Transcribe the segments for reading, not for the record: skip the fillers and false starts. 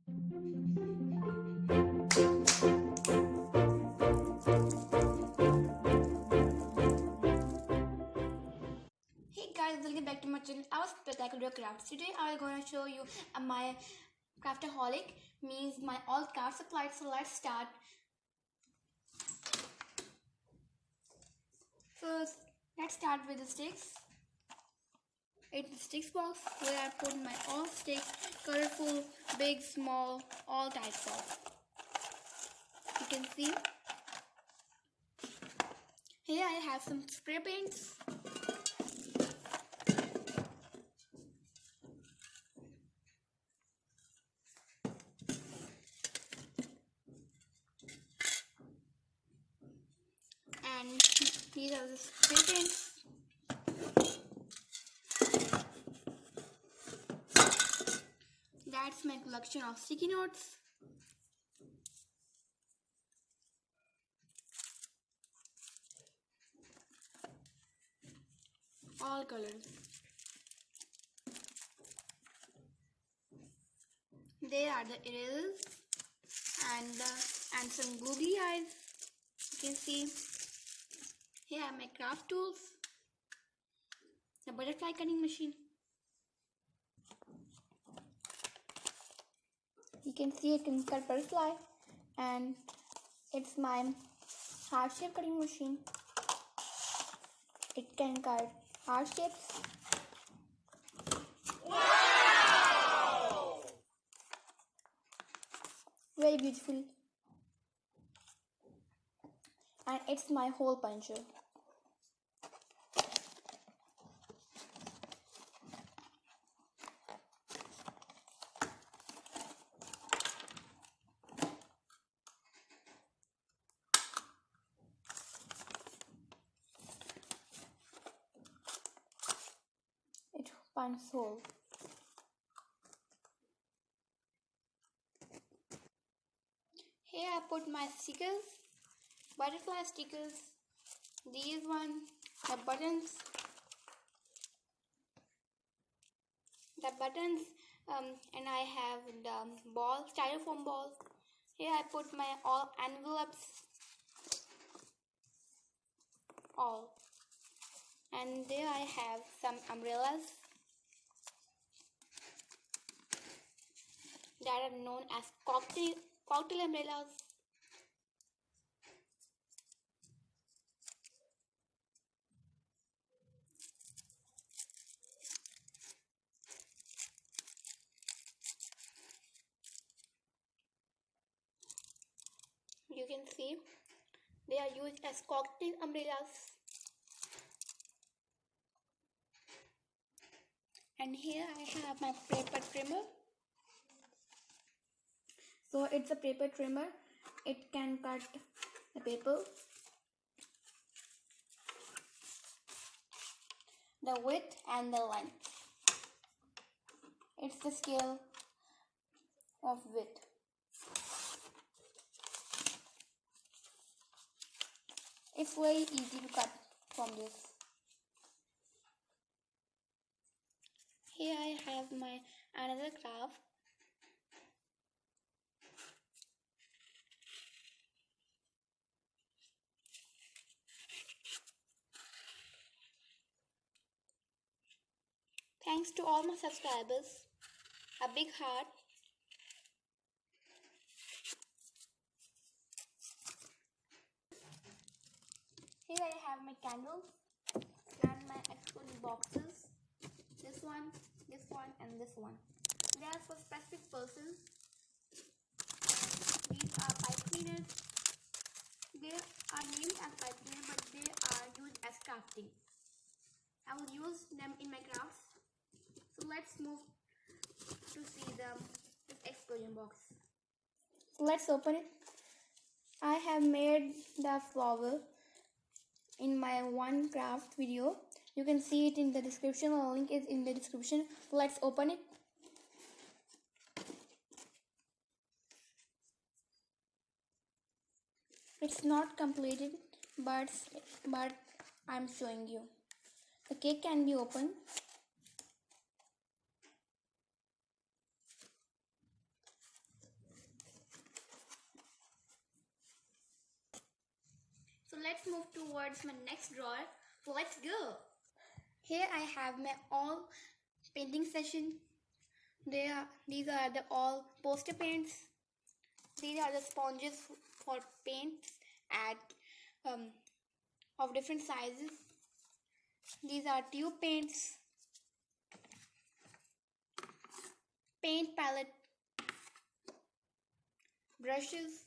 Hey guys, welcome back to my channel. Our Spectacular Crafts. Today I am going to show you my craftaholic, means my all craft supplies. So let's start. First, let's start with the sticks. It's the sticks box where I put my all sticks, colorful, big, small, all types of. You can see. Here I have some spray paints. And these are the spray paints. That's my collection of sticky notes. All colors. There are the erasers and some googly eyes. You can see. Here are my craft tools. The butterfly cutting machine. You can see it can cut butterfly, and it's my heart shape cutting machine. It can cut heart shapes. Wow! Very beautiful. And it's my hole puncher. It punches hole. Here I put my stickers, butterfly stickers. These one, the buttons, and I have the ball, styrofoam ball. Here I put my all envelopes, all, and there I have some umbrellas that are known as cocktail umbrellas. You can see they are used as cocktail umbrellas. And here I have my paper trimmer. So it's a paper trimmer. It can cut the paper, the width and the length. It's the scale of width. It's very easy to cut from this. Here I have my another craft. Thanks to all my subscribers. A big heart. Here I have my candles and my exploding boxes. This one, and this one. They are for specific persons. These are pipe cleaners. They are named as pipe cleaner, but they are used as crafting. I will use them in my crafts. So let's move to see this explosion box. Let's open it. I have made the flower in my one craft video. You can see it in the description. The link is in the description. Let's open it. It's not completed, but I'm showing you. The cake can be opened. let's move towards my next drawer. So let's go. Here I have my all painting session. These are the all poster paints. These are the sponges for paints at of different sizes. These are tube paints, paint palette, brushes,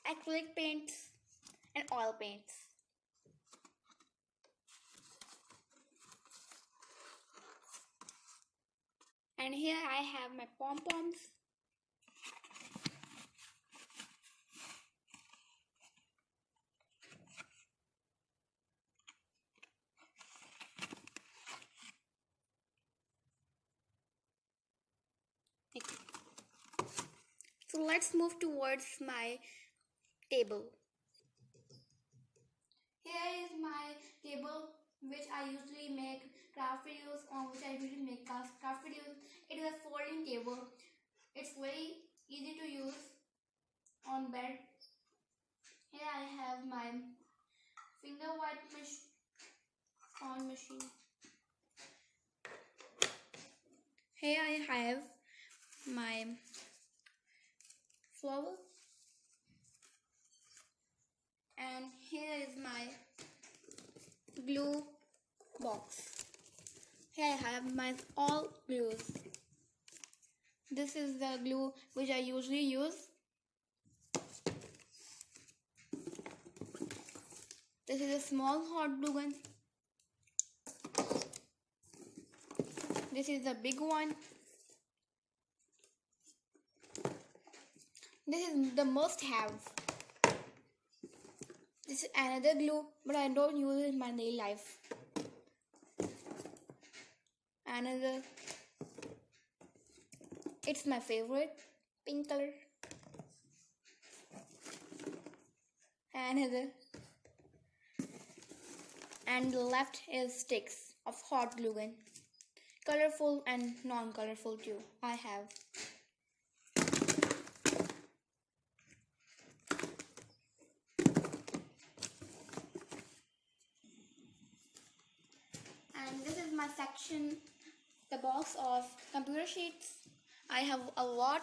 acrylic paints, and oil paints. And here I have my pom-poms. So let's move towards my table. Here is my table which I usually make craft videos on, craft videos. It is a folding table. It's very easy to use on bed. Here I have my finger white sponge machine. Here I have my flower, and here is my glue box. Here I have my all glues. This is the glue which I usually use. This is a small hot glue gun. This is the big one. This is the must-have. This is another glue, but I don't use it in my daily life. Another. It's my favorite, pink color. Another. And the left is sticks of hot glue gun. Colorful and non-colorful too. I have. And this is my section, the box of computer sheets. I have a lot.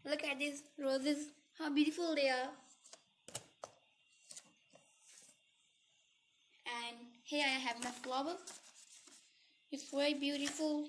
Look at these roses, how beautiful they are. And here I have my flower. It's very beautiful.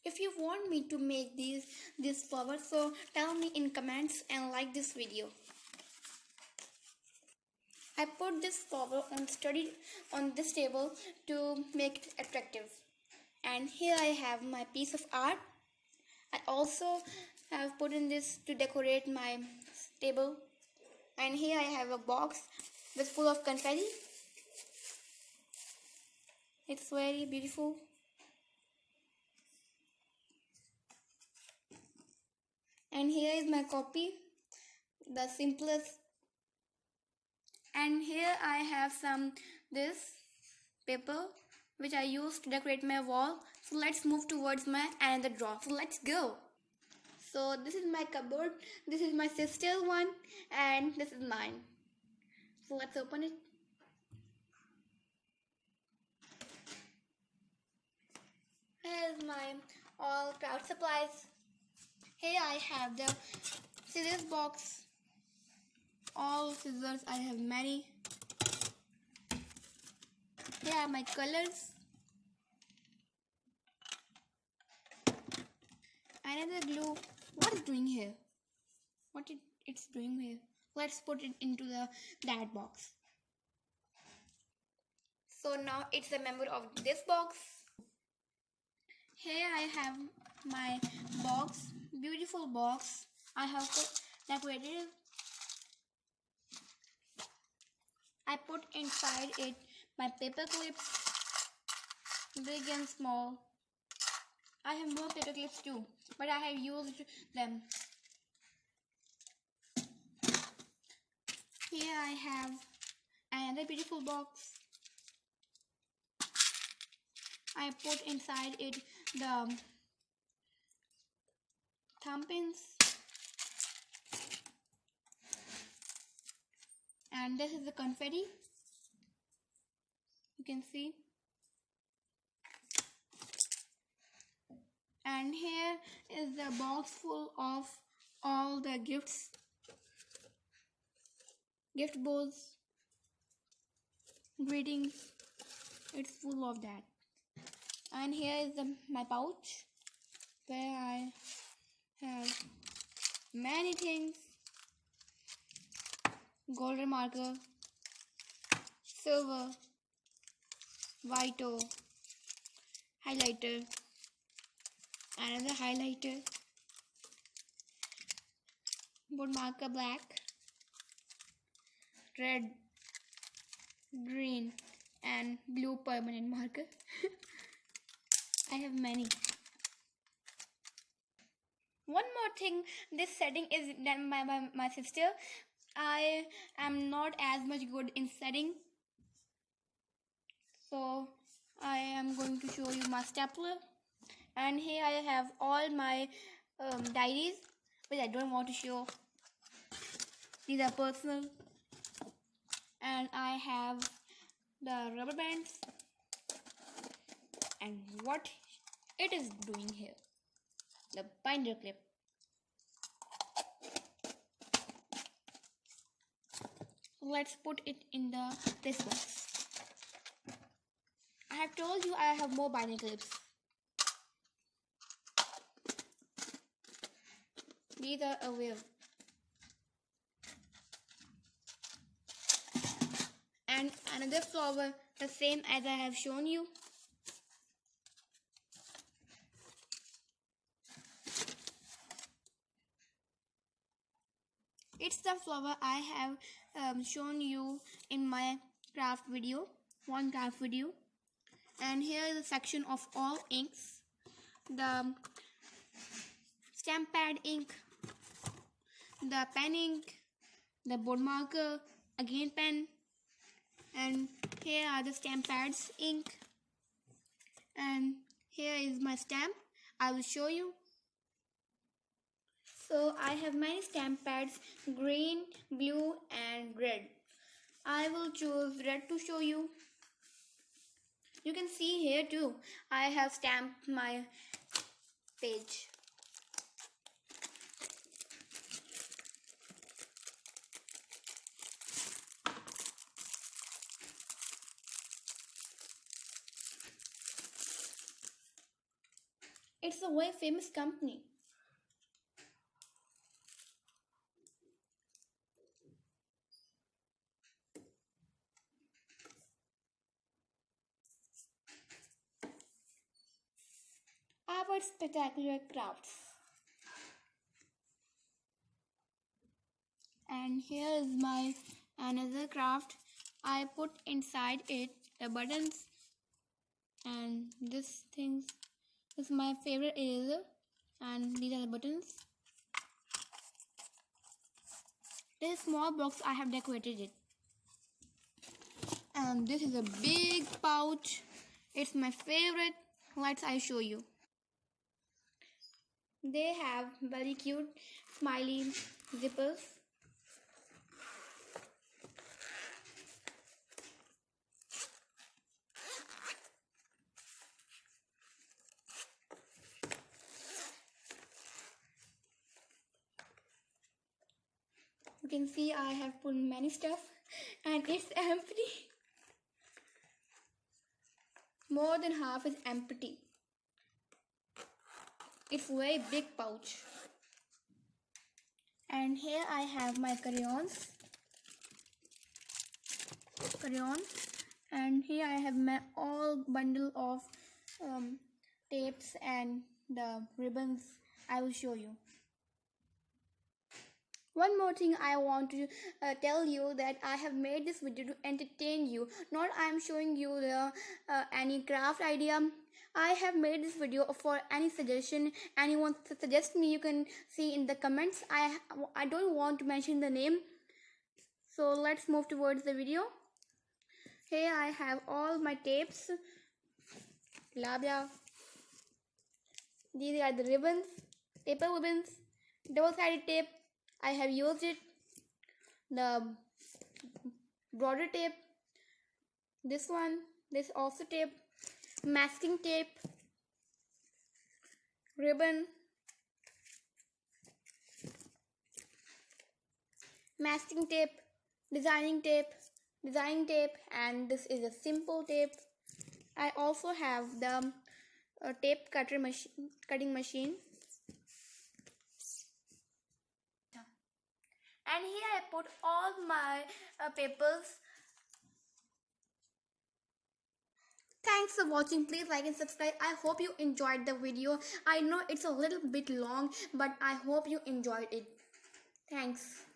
If you want me to make these flowers, so tell me in comments and like this video. I put this flower on this table to make it attractive. And here I have my piece of art. I also have put in this to decorate my table. And here I have a box with full of confetti. It's very beautiful. And here is my copy, the simplest. And here I have this paper which I use to decorate my wall. So let's move towards my another drawer. So let's go. So this is my cupboard. This is my sister's one, and this is mine. So let's open it. Here's my all craft supplies. Here I have the scissors box. All scissors, I have many. Here are my colors. Another glue. What is doing here? It's doing here? Let's put it into that box. So now it's a member of this box. Here I have my box, beautiful box. I have decorated. I put inside it my paper clips, big and small. I have more paper clips too, but I have used them. Here I have another beautiful box. I put inside it the thumb pins, and this is the confetti. You can see. And here is the box full of all the gifts, gift bows, greetings. It's full of that. And here is my pouch where I have many things: golden marker, silver, white highlighter, another highlighter, board marker black, red, green, and blue permanent marker. I have many. One more thing, this setting is done by my sister. I am not as much good in setting, so I am going to show you my stapler. And here I have all my diaries, which I don't want to show. These are personal. And I have the rubber bands and what it is doing here, the binder clip. Let's put it in this box. I have told you I have more binder clips. These are a wheel. And another flower, the same as I have shown you. It's the flower I have shown you in my craft video, one craft video. And here is a section of all inks. The stamp pad ink, the pen ink, the board marker, again pen, and here are the stamp pads ink, and here is my stamp. I will show you. So I have many stamp pads, green, blue and red. I will choose red to show you. You can see here too, I have stamped my page. It's a very famous company. Our spectacular crafts. And here is my another craft. I put inside it the buttons and this thing. This is my favorite eraser and these are the buttons. This small box I have decorated it. And this is a big pouch. It's my favorite. I show you. They have very cute smiley zippers. You can see I have put many stuff and it's empty. More than half is empty. It's a very big pouch. And here I have my crayons. And here I have my all bundle of tapes and the ribbons. I will show you. One more thing I want to tell you that I have made this video to entertain you. Not I am showing you the any craft idea. I have made this video for any suggestion. Anyone suggest me, you can see in the comments. I don't want to mention the name. So let's move towards the video. Here I have all my tapes. Blah blah. These are the ribbons. paper ribbons, double-sided tape, I have used it, the border tape, this one, this also tape, masking tape, ribbon, masking tape, designing tape, and this is a simple tape. I also have the tape cutting machine. And here I put all my papers. Thanks for watching. Please like and subscribe. I hope you enjoyed the video. I know it's a little bit long, but I hope you enjoyed it. Thanks.